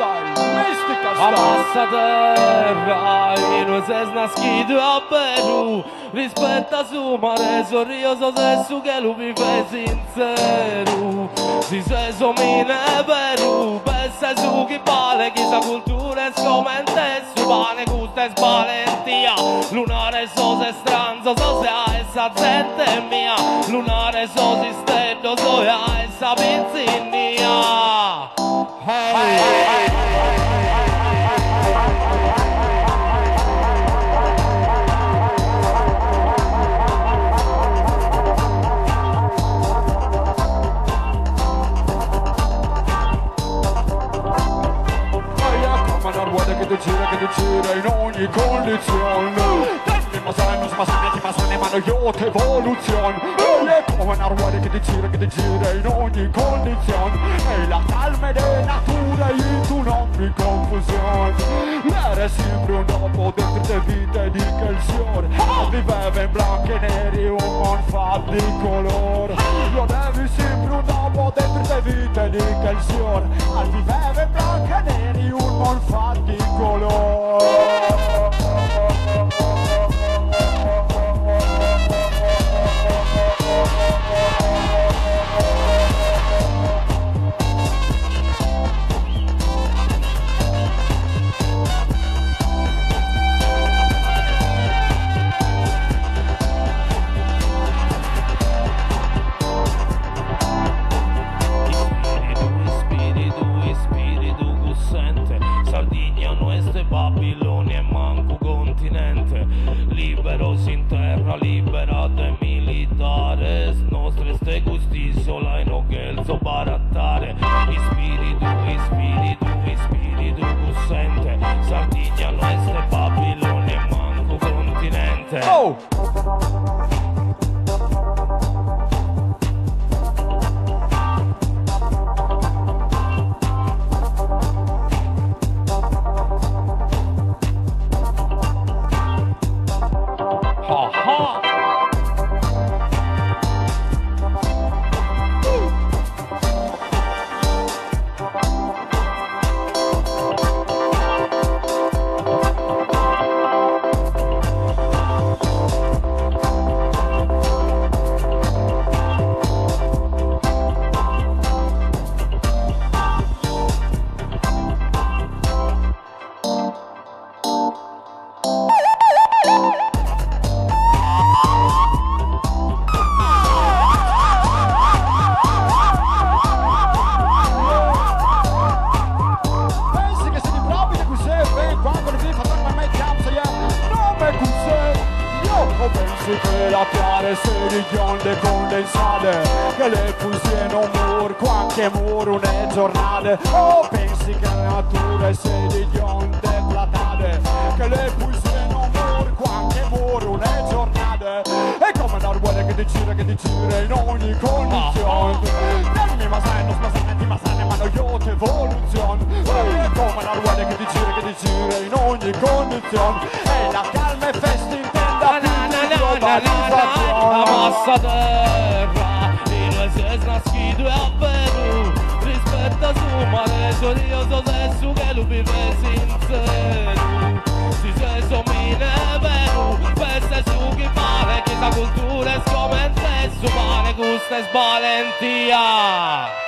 style, Mystica A style. massa terra, e noi se nascido a Perù. Rispetta su mare, sorriso se su che lui mi fa sincero. Si se somine Perù, pensa su chi vale, chi sa cultura e scomente su pane, gusta e spalentia. Lunare so se stranzo, so se ha essa gente mia. Lunare so si stendo, so se ha essa pizzinia. Che ti gira in ogni condizione. Ma sai, ma sai, ma non io che evoluzione. E come una ruota che ti gira in ogni condizione. E la calma della natura in tu non mi confusione. Era sempre un dopo dentro le vite di calciore. Viveva in bianco e neri un non fa di colore. Lo devi sempre un dopo dentro le vite di calciore. Viveva in bianco e neri un non fa di colore. Sardigna, nueste Babilonia e manco continente. Liberos in terra, libera de militares. Nostre ste gusti sola in oghelzo barattare. Spiritu gussente. Sardigna, nueste Babilonia e manco continente. Oh! Che la piare se di gionde condensate, che le poesie non mor, qualche mor une giornate. Oh, pensi che la natura se di gionde platate, che le poesie non mor, qualche mor une giornate. E come una ruota che ti gira in ogni condizione. Dimmi ma sai, ma sai, ma non io te evoluzione. E come una ruota che ti gira in ogni condizione. E la calma e festa intenda la massa terra, e noi se nascido a Perù. Rispetta su mare, sorriso se su che lui vive sincero. Si se somine Perù, pensa su chi vale, chi sa cultura e scomente su pane, gusta e spalentia.